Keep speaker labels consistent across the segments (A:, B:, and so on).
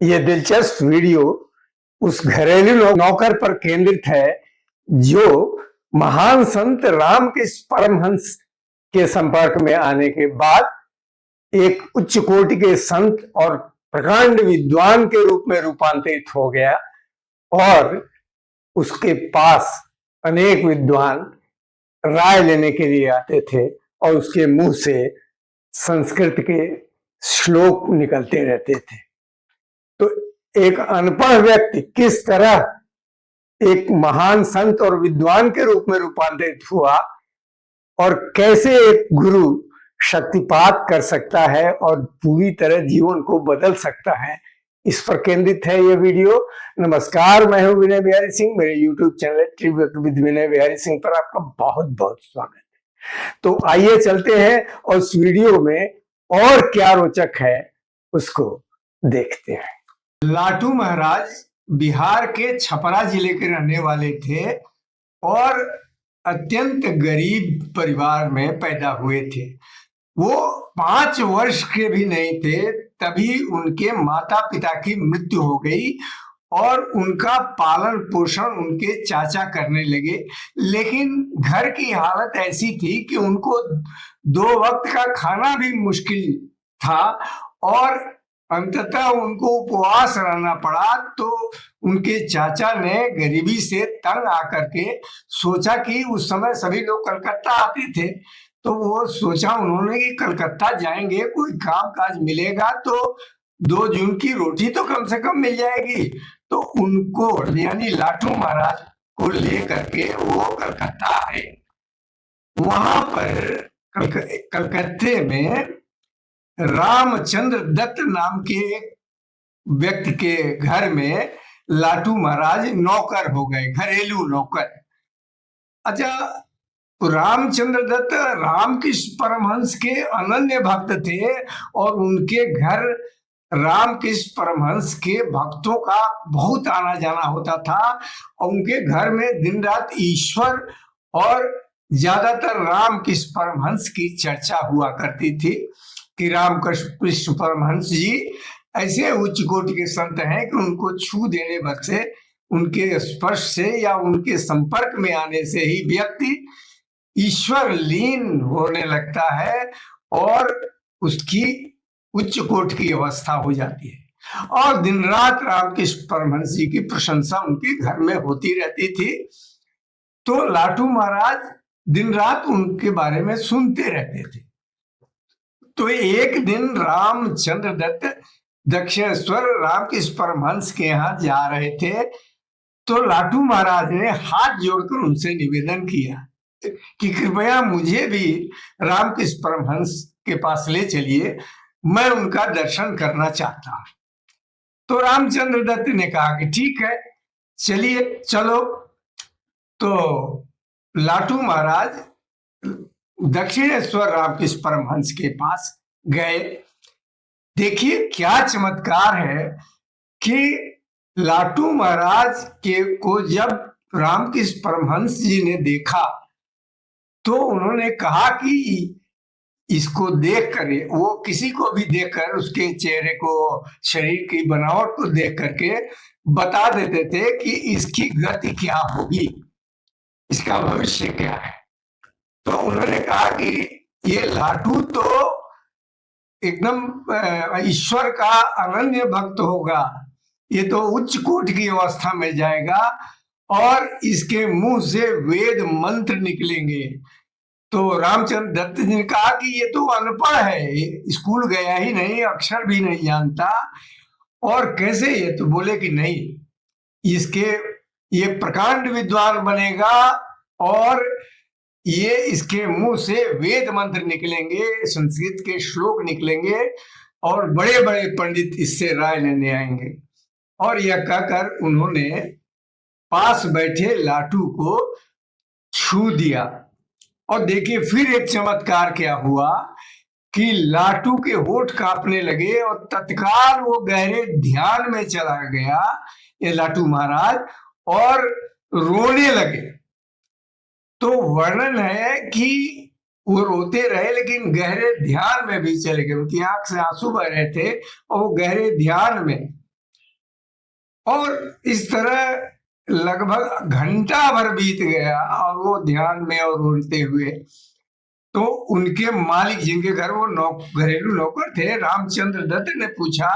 A: ये दिलचस्प वीडियो उस घरेलू नौकर पर केंद्रित है जो महान संत रामकृष्ण परमहंस के संपर्क में आने के बाद एक उच्च कोटि के संत और प्रकांड विद्वान के रूप में रूपांतरित हो गया और उसके पास अनेक विद्वान राय लेने के लिए आते थे और उसके मुंह से संस्कृत के श्लोक निकलते रहते थे। तो एक अनपढ़ व्यक्ति किस तरह एक महान संत और विद्वान के रूप में रूपांतरित हुआ और कैसे एक गुरु शक्तिपात कर सकता है और पूरी तरह जीवन को बदल सकता है, इस पर केंद्रित है ये वीडियो। नमस्कार, मैं हूं विनय बिहारी सिंह। मेरे YouTube channel tribute with Vinay Bihari Singh पर आपका बहुत बहुत स्वागत है। तो आइए चलते हैं और इस वीडियो में और क्या रोचक है उसको देखते हैं। लाटू महाराज बिहार के छपरा जिले के रहने वाले थे और अत्यंत गरीब परिवार में पैदा हुए थे। वो 5 वर्ष के भी नहीं थे तभी उनके माता पिता की मृत्यु हो गई और उनका पालन पोषण उनके चाचा करने लगे। लेकिन घर की हालत ऐसी थी कि उनको 2 वक्त का खाना भी मुश्किल था और अंततः उनको उपवास रहना पड़ा। तो उनके चाचा ने गरीबी से तंग आकर के सोचा कि उस समय सभी लोग कलकत्ता आते थे, तो वो सोचा उन्होंने कि कलकत्ता जाएंगे, कोई काम काज मिलेगा तो 2 जून की रोटी तो कम से कम मिल जाएगी। तो उनको यानी लाटू महाराज को लेकर के वो कलकत्ता आए। वहां पर कलकत्ते में रामचंद्र दत्त नाम के व्यक्ति के घर में लाटू महाराज नौकर हो गए, घरेलू नौकर। अच्छा, रामचंद्र दत्त रामकृष्ण परमहंस के अनन्य भक्त थे और उनके घर रामकृष्ण परमहंस के भक्तों का बहुत आना जाना होता था और उनके घर में दिन रात ईश्वर और ज्यादातर रामकृष्ण परमहंस की चर्चा हुआ करती थी कि रामकृष्ण परमहंस जी ऐसे उच्च कोटि के संत हैं कि उनको छू देने भर से, उनके स्पर्श से या उनके संपर्क में आने से ही व्यक्ति ईश्वर लीन होने लगता है और उसकी उच्च कोटि की अवस्था हो जाती है। और दिन रात रामकृष्ण परमहंस जी की प्रशंसा उनके घर में होती रहती थी। तो लाटू महाराज दिन रात उनके बारे में सुनते रहते थे। तो एक दिन रामचंद्र दत्त दक्षिणेश्वर रामकृष्ण परमहंस के यहाँ जा रहे थे, तो लाटू महाराज ने हाथ जोड़कर उनसे निवेदन किया कि कृपया मुझे भी रामकृष्ण परमहंस के पास ले चलिए, मैं उनका दर्शन करना चाहता हूं। तो रामचंद्र दत्त ने कहा कि ठीक है, चलिए चलो। तो लाटू महाराज दक्षिणेश्वर रामकृष्ण परमहंस के पास गए। देखिए क्या चमत्कार है कि लाटू महाराज को जब रामकृष्ण परमहंस जी ने देखा तो उन्होंने कहा कि इसको देख कर, वो किसी को भी देखकर उसके चेहरे को, शरीर की बनावट को देख करके बता देते थे कि इसकी गति क्या होगी, इसका भविष्य क्या है। तो उन्होंने कहा कि ये लाटू तो एकदम ईश्वर का अनन्य भक्त होगा, ये तो उच्च कोटि की अवस्था में जाएगा और इसके मुंह से वेद मंत्र निकलेंगे। तो रामचंद्र दत्त जी ने कहा कि ये तो अनपढ़ है, स्कूल गया ही नहीं, अक्षर भी नहीं जानता, और कैसे ये? तो बोले कि नहीं, ये प्रकांड विद्वान बनेगा और ये इसके मुंह से वेद मंत्र निकलेंगे, संस्कृत के श्लोक निकलेंगे और बड़े बड़े पंडित इससे राय लेने आएंगे। और यह कहकर उन्होंने पास बैठे लाटू को छू दिया। और देखिए फिर एक चमत्कार क्या हुआ कि लाटू के होठ कांपने लगे और तत्काल वो गहरे ध्यान में चला गया ये लाटू महाराज और रोने लगे। तो वर्णन है कि वो रोते रहे लेकिन गहरे ध्यान में भी चले गए, उनकी आंख से आंसू बह रहे थे और वो गहरे ध्यान में और इस तरह लगभग घंटा भर बीत गया और वो ध्यान में और रोते हुए। तो उनके मालिक, जिनके घर वो घरेलू नौकर थे, रामचंद्र दत्त ने पूछा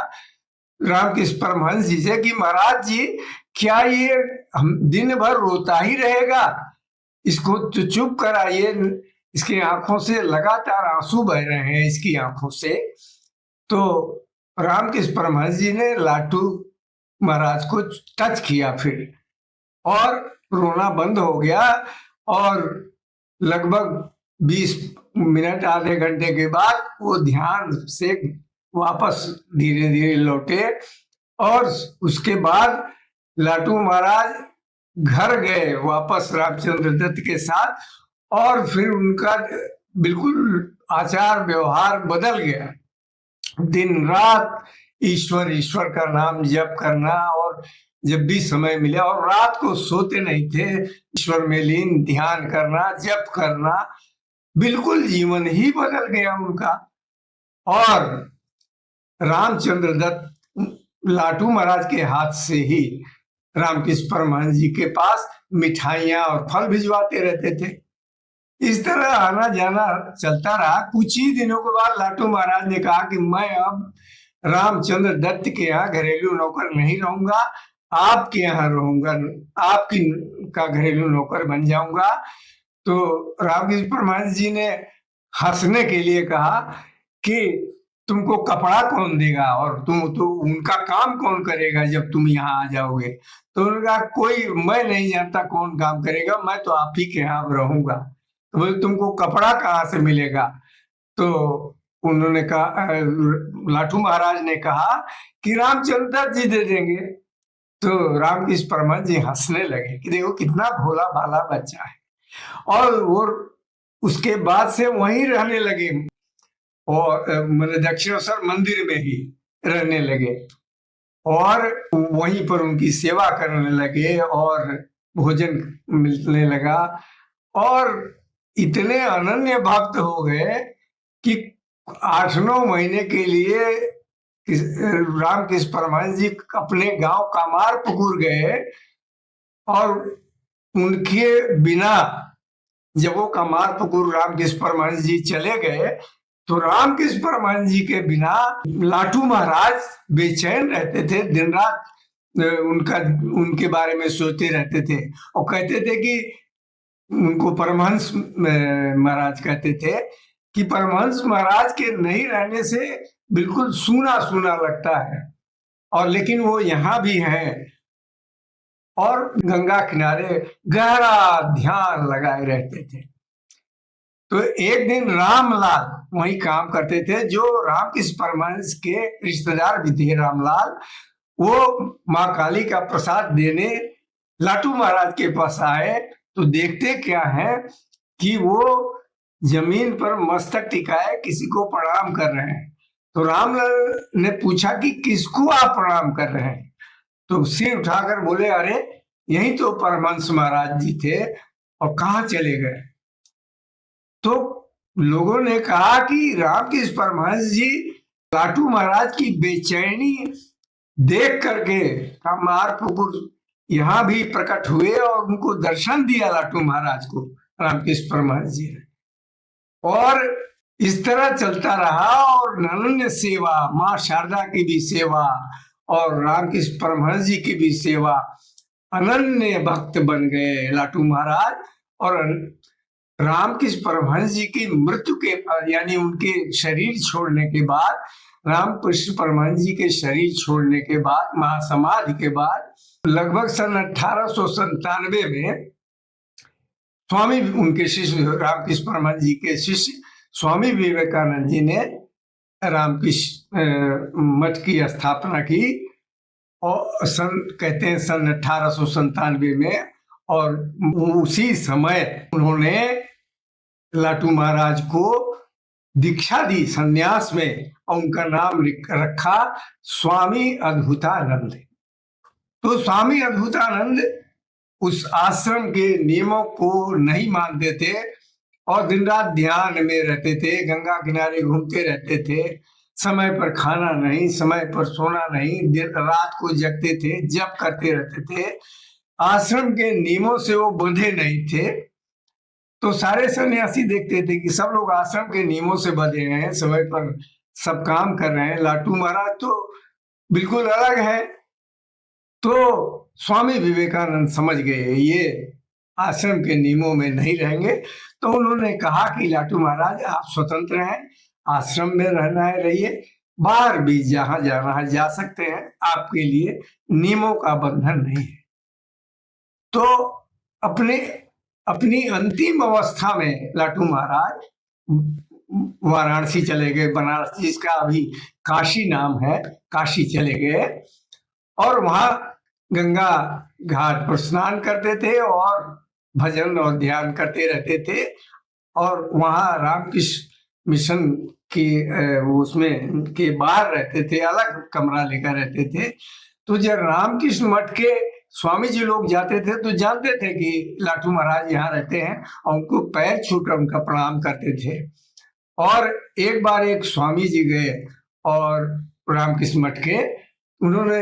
A: रामकृष्ण परमहंस जी से कि महाराज जी, क्या ये हम दिन भर रोता ही रहेगा? इसको तो चुप कराइए, इसकी आंखों से लगातार आंसू बह रहे हैं इसकी आंखों से। तो रामकृष्ण परमहंस जी ने लाटू महाराज को टच किया फिर, और रोना बंद हो गया। और लगभग 20 मिनट आधे घंटे के बाद वो ध्यान से वापस धीरे धीरे लौटे। और उसके बाद लाटू महाराज घर गए वापस रामचंद्र दत्त के साथ, और फिर उनका बिल्कुल आचार व्यवहार बदल गया। दिन रात ईश्वर ईश्वर का नाम जप करना, और जब भी समय मिले, और रात को सोते नहीं थे, ईश्वर में लीन ध्यान करना, जप करना, बिल्कुल जीवन ही बदल गया उनका। और रामचंद्र दत्त लाटू महाराज के हाथ से ही रामकृष्ण परमहंस जी के पास मिठाइयां और फल भिजवाते रहते थे। इस तरह आना जाना चलता रहा। कुछ ही दिनों के बाद लाटू महाराज ने कहा कि मैं अब रामचंद्र दत्त के यहाँ घरेलू नौकर नहीं रहूंगा, आपके यहाँ रहूंगा, आपकी का घरेलू नौकर बन जाऊंगा। तो रामकृष्ण परमहंस जी ने हंसने के लिए कहा कि तुमको कपड़ा कौन देगा, और तुम तो उनका काम कौन करेगा जब तुम यहाँ आ जाओगे? तो उन्होंने कहा कोई, मैं नहीं जानता कौन काम करेगा, मैं तो आप ही के यहाँ रहूंगा। तो बोले तुमको कपड़ा कहाँ से मिलेगा? तो उन्होंने कहा, लाटू महाराज ने कहा कि रामचंद्र जी दे देंगे। तो रामकृष्ण परमहंस जी हंसने लगे कि देखो कितना भोला भाला बच्चा है। और वो उसके बाद से वहीं रहने लगे, और दक्षिणेश्वर मंदिर में ही रहने लगे, और वहीं पर उनकी सेवा करने लगे, और भोजन मिलने लगा, और इतने अनन्य भक्त हो गए कि 8-9 महीने के लिए रामकृष्ण परमहंस जी अपने गांव कामारपुकुर गए, और उनके बिना जब वो कामारपुकुर रामकृष्ण परमहंस जी चले गए, तो रामकृष्ण परमहंस जी के बिना लाटू महाराज बेचैन रहते थे, दिन रात उनके बारे में सोचते रहते थे, और कहते थे कि उनको परमहंस महाराज कहते थे कि परमहंस महाराज के नहीं रहने से बिल्कुल सूना सूना लगता है, और लेकिन वो यहाँ भी हैं, और गंगा किनारे गहरा ध्यान लगाए रहते थे। तो एक दिन रामलाल वहीं काम करते थे, जो रामकृष्ण परमहंस के रिश्तेदार भी थे, रामलाल, वो माँ काली का प्रसाद देने लाटू महाराज के पास आए। तो देखते क्या है कि वो जमीन पर मस्तक टिकाए किसी को प्रणाम कर रहे हैं। तो रामलाल ने पूछा कि किसको आप प्रणाम कर रहे हैं? तो सिर उठाकर बोले, अरे यही तो परमहंस महाराज जी थे, और कहाँ चले गए? तो लोगों ने कहा कि रामकृष्ण परमहंस जी लाटू महाराज की बेचैनी देख करके कामारपुकुर यहाँ भी प्रकट हुए, और उनको दर्शन दिया लाटू महाराज को रामकृष्ण परमहंस जी ने। और इस तरह चलता रहा, और अनन्य सेवा, माँ शारदा की भी सेवा और रामकृष्ण परमहंस जी की भी सेवा, अनन्य भक्त बन गए लाटू महाराज। और रामकृष्ण परमहंस जी की मृत्यु के यानी उनके शरीर छोड़ने के बाद, रामकृष्ण परमहंस जी के शरीर छोड़ने के बाद, महासमाधि के बाद, लगभग सन 1897 में स्वामी, उनके शिष्य रामकृष्ण परमहंस जी के शिष्य स्वामी विवेकानंद जी ने रामकृष्ण मठ की स्थापना की, और कहते हैं सन 1897 में। और उसी समय उन्होंने लाटू महाराज को दीक्षा दी संन्यास में, और उनका नाम रखा स्वामी अद्भुतानंद। तो स्वामी अद्भुतानंद उस आश्रम के नियमों को नहीं मानते थे, और दिन रात ध्यान में रहते थे, गंगा किनारे घूमते रहते थे, समय पर खाना नहीं, समय पर सोना नहीं, दिन रात को जगते थे, जप करते रहते थे, आश्रम के नियमों से वो बंधे नहीं थे। तो सारे सन्यासी देखते थे कि सब लोग आश्रम के नियमों से बंधे हैं, समय पर सब काम कर रहे हैं, लाटू महाराज तो बिल्कुल अलग है। तो स्वामी विवेकानंद समझ गए ये आश्रम के नियमों में नहीं रहेंगे, तो उन्होंने कहा कि लाटू महाराज आप स्वतंत्र हैं, आश्रम में रहना है रहिए, बाहर भी जहां जाना है जा सकते हैं, आपके लिए नियमों का बंधन नहीं है। तो अपनी अंतिम अवस्था में लाटू महाराज वाराणसी चले गए, बनारस जिसका अभी काशी नाम है, काशी चले गए और वहां गंगा घाट पर स्नान करते थे और भजन और ध्यान करते रहते थे। और वहां रामकृष्ण मिशन के उसमें के बाहर रहते थे, अलग कमरा लेकर रहते थे। तो जब रामकृष्ण मठ के स्वामी जी लोग जाते थे तो जानते थे कि लाटू महाराज यहाँ रहते हैं और उनको पैर छूकर उनका प्रणाम करते थे। और एक बार एक स्वामी जी गए और रामकृष्ण मठ के, उन्होंने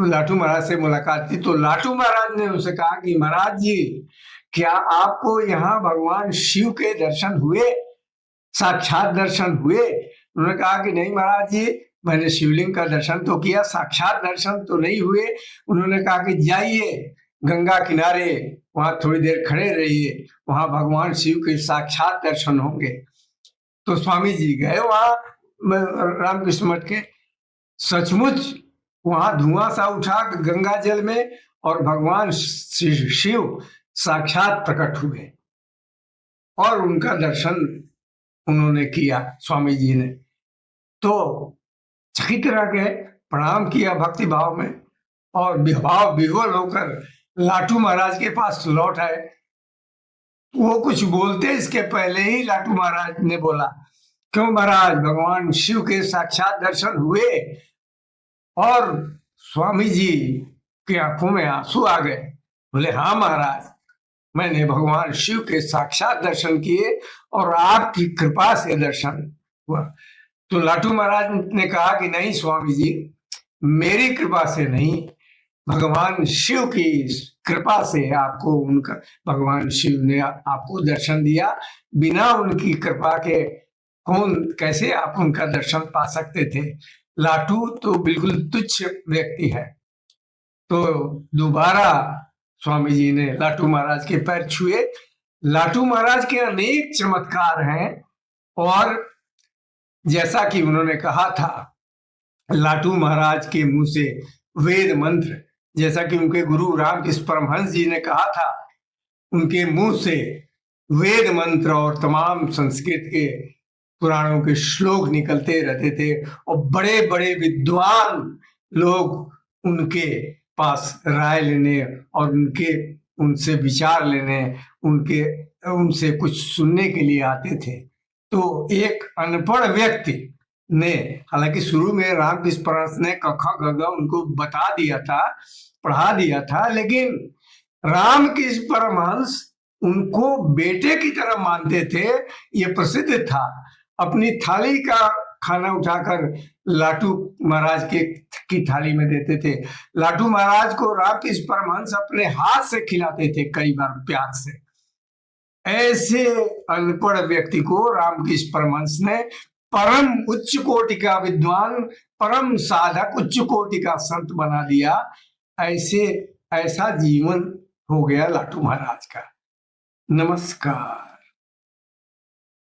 A: लाटू महाराज से मुलाकात की। तो लाटू महाराज ने उनसे कहा कि महाराज जी, क्या आपको यहाँ भगवान शिव के दर्शन हुए, साक्षात दर्शन हुए? उन्होंने कहा कि नहीं महाराज जी, मैंने शिवलिंग का दर्शन तो किया, साक्षात दर्शन तो नहीं हुए। उन्होंने कहा कि जाइए गंगा किनारे, वहां थोड़ी देर खड़े रहिए, वहां भगवान शिव के साक्षात दर्शन होंगे। तो स्वामी जी गए वहां रामकृष्ण मठ के, सचमुच वहां धुआं सा उठा गंगा जल में और भगवान शिव साक्षात प्रकट हुए और उनका दर्शन उन्होंने किया स्वामी जी ने। तो चकित रह गए, प्रणाम किया भक्ति भाव में और भाव विह्वल होकर लाटू महाराज के पास लौट आए। वो कुछ बोलते इसके पहले ही लाटू महाराज ने बोला, क्यों महाराज, भगवान शिव के साक्षात दर्शन हुए? और स्वामी जी की आंखों में आंसू आ गए। बोले, हाँ महाराज, मैंने भगवान शिव के साक्षात दर्शन किए और आपकी कृपा से दर्शन हुआ। तो लाटू महाराज ने कहा कि नहीं स्वामी जी, मेरी कृपा से नहीं, भगवान शिव की कृपा से आपको उनका, भगवान शिव ने आपको दर्शन दिया। बिना उनकी कृपा के कौन, कैसे आप उनका दर्शन पा सकते थे? लाटू तो बिल्कुल तुच्छ व्यक्ति है। तो दोबारा स्वामी जी ने लाटू महाराज के पैर छुए। लाटू महाराज के अनेक चमत्कार हैं और जैसा कि उन्होंने कहा था, लाटू महाराज के मुंह से वेद मंत्र, जैसा कि उनके गुरु रामकृष्ण परमहंस जी ने कहा था, उनके मुंह से वेद मंत्र और तमाम संस्कृत के पुराणों के श्लोक निकलते रहते थे और बड़े बड़े विद्वान लोग उनके पास राय लेने और उनसे विचार लेने, उनसे कुछ सुनने के लिए आते थे। तो एक अनपढ़ व्यक्ति ने, हालांकि शुरू में रामकृष्ण परमहंस ने क ख ग घ उनको बता दिया था, पढ़ा दिया था, लेकिन रामकृष्ण परमहंस उनको बेटे की तरह मानते थे। ये प्रसिद्ध था। अपनी थाली का खाना उठाकर लाटू महाराज की थाली में देते थे। लाटू महाराज को रामकृष्ण परमहंस अपने हाथ से खिलाते थे, कई बार प्यार से। ऐसे अनपढ़ व्यक्ति को रामकृष्ण परमहंस ने परम उच्च कोटि का विद्वान, परम साधक, उच्च कोटि का संत बना दिया। ऐसा जीवन हो गया लाटू महाराज का। नमस्कार।